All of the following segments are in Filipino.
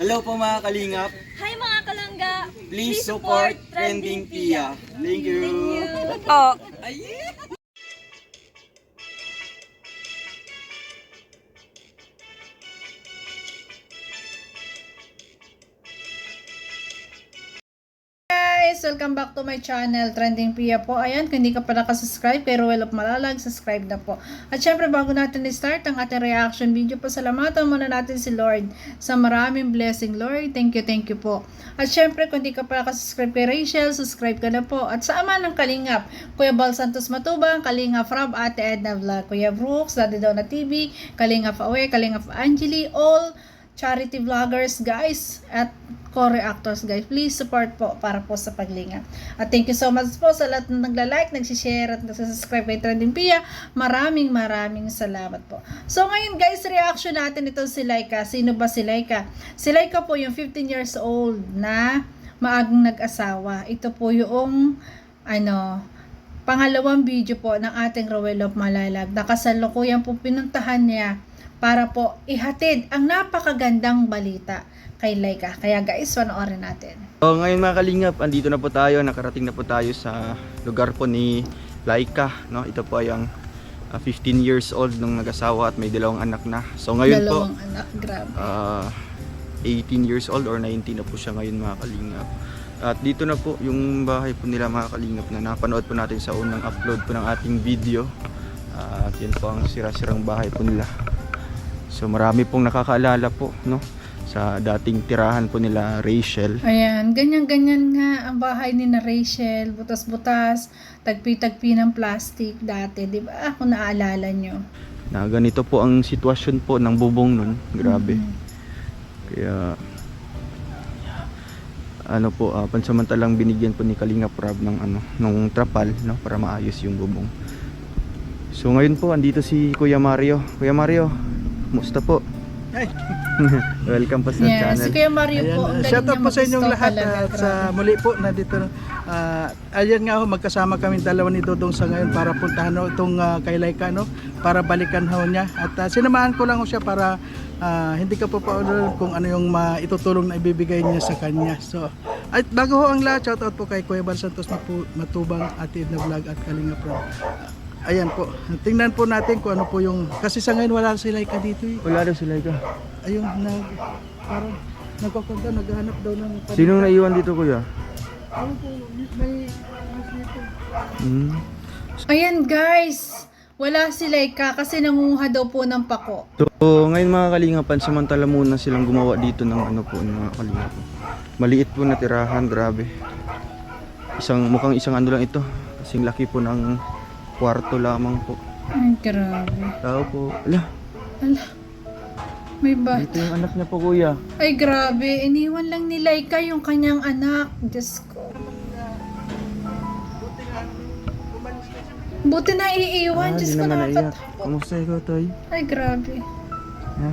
Hello po mga kalingap. Hi mga kalangga! Please support Trending Pia. Thank you. Oh. Guys, welcome back to my channel, Trending Pia po. Ayan, kung hindi ka pa nakasubscribe kay Ruel of Malalag, subscribe na po. At syempre, bago natin i-start ang ating reaction video, pasalamatan muna natin si Lord sa maraming blessing. Lord, thank you po. At syempre, kung hindi ka pa nakasubscribe kay Rachel, subscribe ka na po. At sa ama ng Kalingap, Kuya Bal Santos Matubang, Kalingap Rob, Ate Edna Vlog, Kuya Brooks, Daddy Donna TV, Kalingap Awe, Kalingap Angeli, all charity vloggers guys at co-reactors guys, please support po para po sa Paglingap. At thank you so much po sa lahat ng nagla-like, nagsishare at nagsasubscribe kay Trending Pia. Maraming salamat po. So ngayon guys, reaction natin ito si Laika. Sino ba si Laika? Si Laika po yung 15 years old na maagang nag-asawa. Ito po yung pangalawang video po ng ating Ruel of Malalag. Nakasalukuyan po pinuntahan niya para po ihatid ang napakagandang balita kay Laika. Kaya guys, panoorin natin. So, ngayon mga kalingap, andito na po tayo, nakarating na po tayo sa lugar po ni Laika, no? Ito po ay ang 15 years old nung nag-asawa at may dalawang anak na. So ngayon Dalawang anak, grabe. 18 years old or 19 na po siya ngayon mga kalingap. At dito na po yung bahay po nila mga kalingap na napanood po natin sa unang upload po ng ating video. At yan po ang sira-sirang bahay po nila. So marami pong nakakaalala po, no, sa dating tirahan po nila Rachel. Ayan, ganyan-ganyan nga ang bahay ni na Rachel. Butas-butas, tagpi-tagpi ng plastic dati. Di ba? Kung naaalala nyo. Na ganito po ang sitwasyon po ng bubong nun. Grabe. Kaya pansamantalang binigyan po ni Kalingap Rob ng nung trapal, no, para maayos yung bubong. So ngayon po andito si Kuya Mario. Kuya Mario, musta po? Hi. Welcome po sa Yeah, channel. si Kuya Mario po. Ang galing Shout out niya po sa inyong mag-stop lahat talaga, at sa grabe. muli po na dito. Ayan nga ho, magkasama kami dalawa ni Dodong sa ngayon para puntahan ho itong kay Laika, no, para balikan ho niya. At sinamahan ko lang ho siya para hindi ka po pa kung ano yung maitutulong na ibibigay niya sa kanya. So, at bago ho ang lahat, shout out po kay Kuya Bal Santos Matubang, Ate Edna Vlog at Kalingap Rob. Ayan po, tingnan po natin kung ano po yung, kasi sa ngayon wala si Laika dito eh. Wala daw si Laika. Ayun, parang nagkakunta, naghahanap daw ng Sinong naiwan dito, Kuya? ano po, may dito. Ayan guys, wala si Laika kasi nangunguha daw po ng pako. So ngayon mga kalingapan, samantala muna silang gumawa dito ng ng mga kalingapan. Maliit po na tirahan, grabe. Mukhang isang lang ito. Kasing laki po ng kwarto lamang po. Ay, grabe. Tao po. Ala, May dito bata. yung anak niya po, Kuya. Ay, grabe. Iniwan lang ni Laika yung kanyang anak. Diyos ko. Buti na iiwan. Diyos di ko, naman naiyak. nakakatakot. Kamusta ikaw, Toy? Ay, grabe. Ha?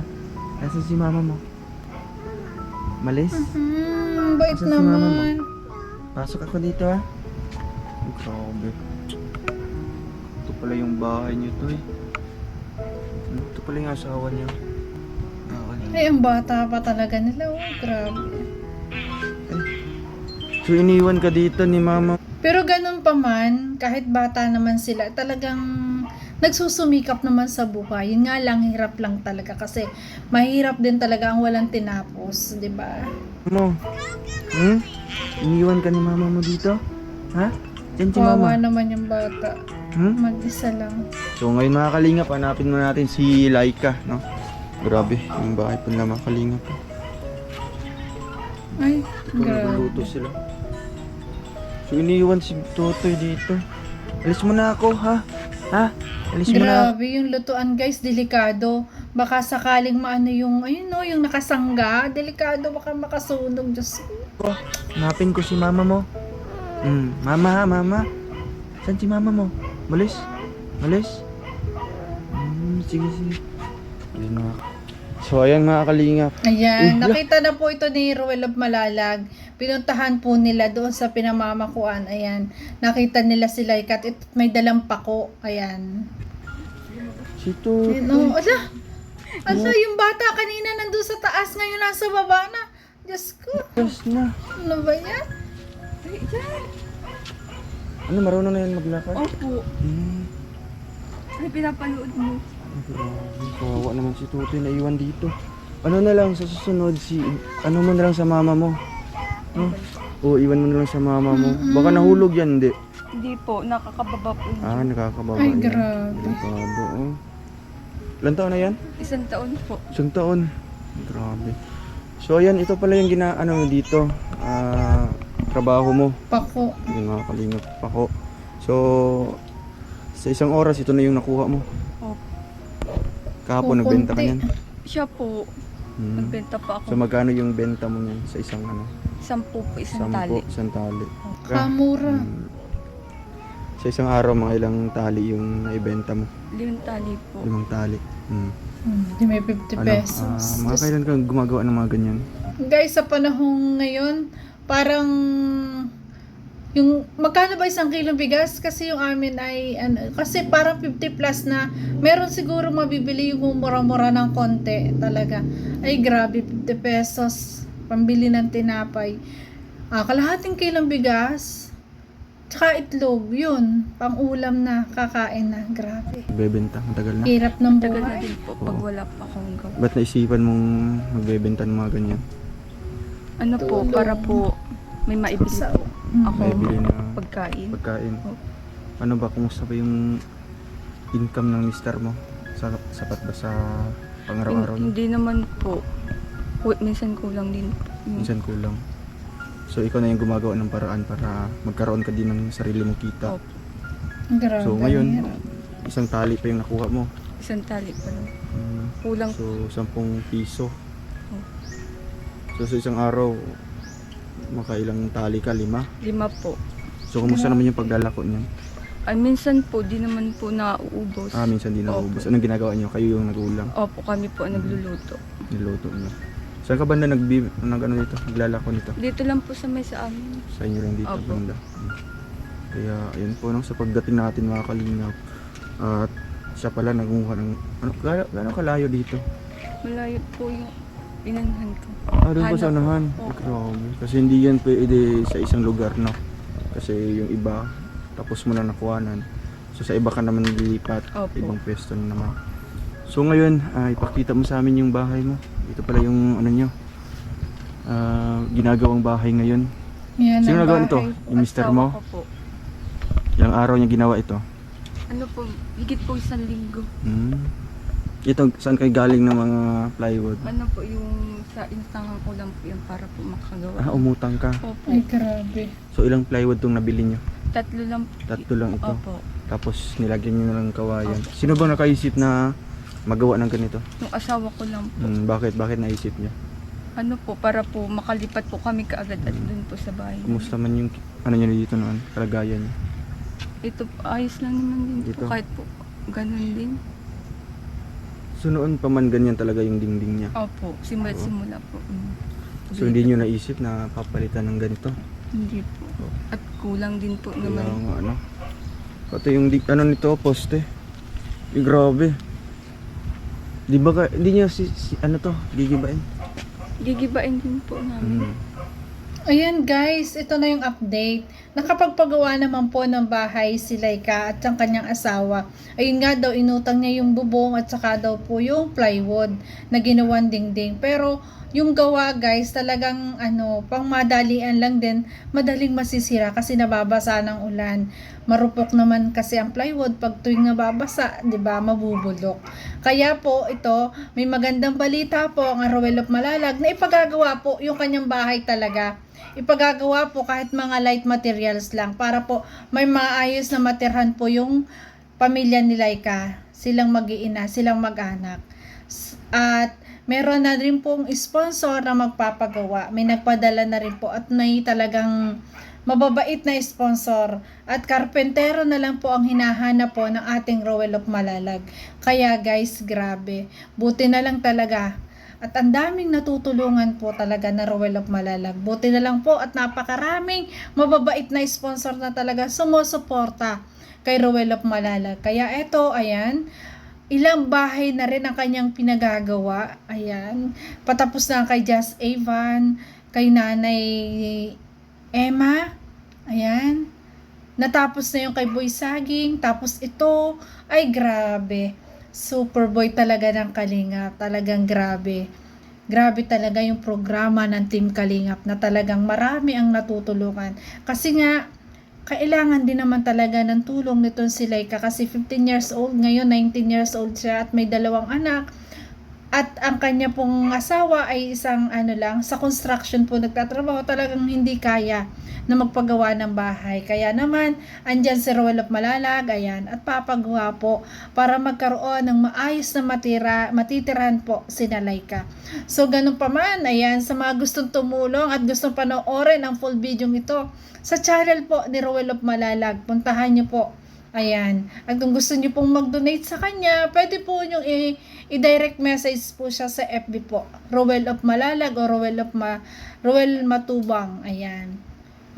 Nasaan si mama mo? Malis? Bait Asan si mama mo? naman. Pasok ako dito, ha? Ay, grabe. Ito pala yung bahay niyo, Toy. Ito pala yung asawa niya. Ay, ang bata pa talaga nila. Oh, grabe. So iniwan ka dito ni mama. Pero ganun pa man, kahit bata naman sila, talagang nagsusumikap naman sa buhay. Yun nga lang, hirap lang talaga kasi mahirap din talaga ang walang tinapos, di ba? Mo? Iniwan ka ni mama mo dito? Ha? Diyan si Kawawa mama. naman yung bata. Mag-isa lang. So ngayon mga kalingap, hanapin muna natin si Laika, no? Grabe, yung bahay po nila mga kalingap. Ay, Kung grabe. nagluluto sila. So iniwan si Totoy dito. Alis mo na ako, ha? Ha? Alis mo na ako. Grabe, yung lutuan guys, delikado. Baka sakaling maano yung, ayun no, yung nakasangga. Delikado, baka makasunog. Diyos ko. Hanapin ko si mama mo. Mama ha, mama. Saan si mama mo? Malis? Malis? Sige. Ayun na. So ayan mga kalingap. Ayan, nakita na po ito ni Ruel of Malalag. Pinuntahan po nila doon sa pinamamakuan. Ayan, nakita nila si Laika at may dalang pako. Ayan. Si Totoy. Ala, yung bata kanina nandun sa taas, ngayon nasa baba na. Diyos ko. Yes na. Ano ba yan? Ano, marunong na yan maglakad? Opo. Hmm. Ano pinapanood mo? Ay, grabe. Kawawa naman si Tutoy na iwan dito. Ano na lang sa susunod ano mo na lang sa mama mo. Hmm? Oo, iwan mo na lang sa mama mo. Baka nahulog yan, hindi. Hindi po, nakakababa po. Ah, nakakababa Ay, yan. grabe. Delikado, oh. Ilan taon na yan? 1 taon po. Isang taon. Grabe. So, ayan, ito pala yung ano mo dito. Trabaho mo. Pako. Yung mga kalingap ako. So, sa isang oras, ito na yung nakuha mo. Opo. Kahapon, nagbenta ka Kukunti. niyan. Siya po, Hmm. nagbenta pa So, ako. magkano yung benta mo niyan sa isang 10 po, isang tali. Isang tali. Kamura. Hmm. Sa isang araw, mga ilang tali yung naibenta mo? 5 tali po. 5 tali. Hmm. Di may 50 pesos. Mga kailan ka gumagawa ng mga ganyan? Guys, sa panahong ngayon, parang yung magkano ba isang kilong bigas? Kasi yung amin ay kasi parang 50 plus na. Meron siguro mabibili yung mura-mura ng konti talaga. Ay grabe, 50 pesos pambili ng tinapay. Kalahating kilong bigas. Tsaka itlog, yun. Pang-ulam na, kakain na. Grabe. Bebenta, matagal na. Hirap ng Tagal na buhay. din po pag wala pa akong gawa. Ba't naisipan mong magbebenta ng mga ganyan? Ano po, Tulong. para po may maibili Sa- po ako May bili na pagkain. pagkain. Opo. Ano ba, kumusta ba yung income ng mister mo? Sapat ba sa pang-araw-araw niyo? Hindi naman po. Minsan kulang din po. Minsan kulang. So, ikaw na yung gumagawa ng paraan para magkaroon ka din ng sarili mong kita. Opo. Grabe. So, ngayon, hirap. isang tali pa yung nakuha mo. Isang tali pa lang. Hmm. Kulang So, 10 piso. So, sa isang araw, makailang tali ka? 5? 5 po. So, kumusta naman yung paglalako niyan? Ay, minsan po, di naman po nauubos. Minsan di naubos. Anong ginagawa niyo? Kayo yung nagulang. Opo, kami po ang nagluluto. Niluto niyo. Saan ka banda naglalako nito? Dito lang po sa may sa amin. Sa inyo lang dito Opo. banda. Kaya ayun po, no, sa pagdating natin mga kalingap, at siya pala nagunguha ng gaano kalayo dito? Malayo po yung inanhan ko. Doon po sa Hanap. unahan. Opo. Grabe. Kasi hindi yan pwede sa isang lugar, no? Kasi yung iba tapos mo na nakuhanan. So sa iba ka naman lilipat, Opo. ibang pwesto na naman. So ngayon, ipakita mo sa amin yung bahay mo. Ito pala yung ano nyo, ginagawang bahay ngayon. Yan Sino ang nagawa bahay. nito? Yung mister Asawa mo? ko po. Ilang araw niya ginawa ito? Ano po, higit po 1 linggo. Ito, saan kayo galing ng mga plywood? Ano po yung sa instangan ko lang po yan para po makagawa. Umutang ka. Opo. Ay, grabe. So ilang plywood tong nabili nyo? 3 lang po. 3 lang ito. Opo. Tapos nilagyan nyo na ng kawayan. Sino bang nakaisip na magawa ng ganito? Yung asawa ko lang po. Bakit? Bakit naisip niya? Ano po, para po makalipat po kami kaagad at dun po sa bahay. Kumusta man yung ano nyo dito noon? Kalagayan niyo? Ito po, ayos lang naman din Dito? po. Kahit po, ganun din. So noon pa man ganyan talaga yung dingding niya. Opo, simula po. So hindi nyo naisip na papalitan ng ganito? Hindi po. At kulang din po Kaya naman. nga ano. Pati yung ano nito, poste. Grabe. Di ba hindi nyo ano to, gigibain? Gigibain din po namin. Ayan guys, ito na yung update. Nakapagpagawa naman po ng bahay si Laika at ang kanyang asawa. Ayun nga daw, inutang niya yung bubong at saka daw po yung plywood na ginawang dingding. Pero yung gawa guys, talagang pang madalian lang din, madaling masisira kasi nababasa ng ulan. Marupok naman kasi ang plywood pag tuwing nababasa, 'di ba, mabubulok. Kaya po ito, may magandang balita po ang Roel of Malalag na ipagagawa po yung kanyang bahay talaga. Ipagagawa po kahit mga light materials lang para po may maayos na matirhan po yung pamilya ni Laika. Silang mag-iina, silang mag-anak. At meron na rin pong sponsor na magpapagawa. May nagpadala na rin po at may talagang mababait na sponsor. At karpentero na lang po ang hinahanap po ng ating Roel of Malalag. Kaya guys, grabe. Buti na lang talaga. At ang daming natutulungan po talaga na Roel of Malalag. Buti na lang po at napakaraming mababait na sponsor na talaga sumusuporta kay Roel of Malalag. Kaya eto, ayan, ilang bahay na rin ang kanyang pinagagawa. Ayan, patapos na kay Just Evan, kay Nanay Emma. Ayan. Natapos na yung kay Boy Saging. Tapos ito, ay grabe. Superboy talaga ng Kalingap. Talagang grabe. Grabe talaga yung programa ng Team Kalingap na talagang marami ang natutulungan. Kasi nga, kailangan din naman talaga ng tulong nitong si Laika kasi 15 years old, ngayon 19 years old siya at may 2 anak. At ang kanya pong asawa ay isang sa construction po nagtatrabaho, talagang hindi kaya na magpagawa ng bahay. Kaya naman, andyan si Ruel of Malalag, ayan, at papagawa po para magkaroon ng maayos na matitirahan po si Laika. So, ganun pa man, ayan, sa mga gustong tumulong at gustong panoorin ang full video ito, sa channel po ni Ruel of Malalag, puntahan nyo po. Ayan. At kung gusto nyo pong mag-donate sa kanya, pwede po nyo i-direct message po siya sa FB po. Ruel of Malalag o Ruel Matubang. Ayan.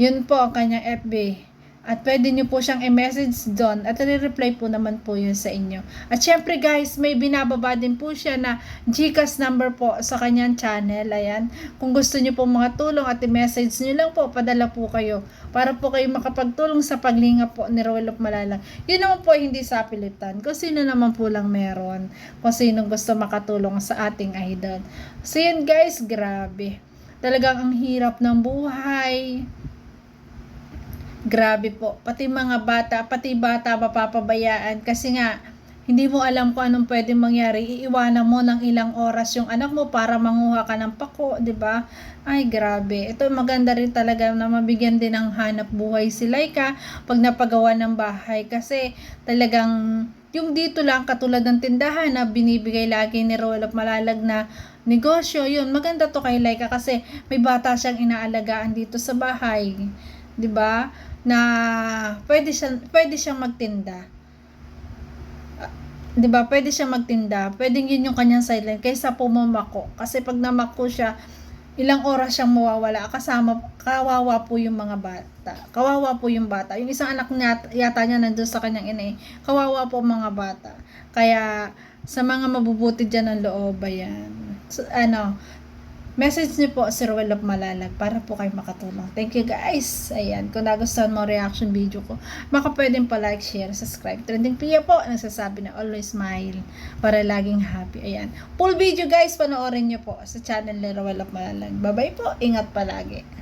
Yun po ang kanyang FB. At pwede nyo po siyang i-message doon at i-reply po naman po yun sa inyo. At syempre guys, may binababa din po siya na GCash number po sa kanyang channel. Ayan. Kung gusto nyo po mga tulong at i-message nyo lang po, padala po kayo. Para po kayo makapagtulong sa paglinga po ni Ruel of Malalag. Yun naman po hindi sa pilitan. Kung sino naman po lang meron. Kung sino gusto makatulong sa ating idol. So yun guys, grabe. Talagang ang hirap ng buhay. Grabe po, pati bata mapapabayaan kasi nga hindi mo alam kung anong pwedeng mangyari. Iiwanan mo ng ilang oras yung anak mo para manguha ka ng pako, 'di ba? Ay grabe. Ito maganda rin talaga na mabigyan din ng hanap buhay si Laika pag napagawa ng bahay kasi talagang yung dito lang katulad ng tindahan na binibigay lagi ni Ruel of Malalag na negosyo, yun maganda to kay Laika kasi may bata siyang inaalagaan dito sa bahay. 'Di ba? Na pwede siyang magtinda. 'Di ba? Pwede siyang magtinda. Pwedeng yun yung kanyang sideline kaysa pumamako. Kasi pag namako siya, ilang oras siyang mawawala. Kawawa po yung mga bata. Kawawa po yung bata. Yung isang anak niya, yata niya nandun sa kanyang ina. Kawawa po mga bata. Kaya sa mga mabubuti dyan ng loob, ayan. So, message niyo po si Ruel of Malalag para po kayo makatulong. Thank you guys. Ayan, kung nagustuhan mo reaction video ko, baka pwedeng pa-like, share, subscribe. Trending Pia po, nagsasabi na always smile para laging happy. Ayan. Full video guys, panoorin niyo po sa channel ni Ruel of Malalag. Bye-bye po. Ingat palagi.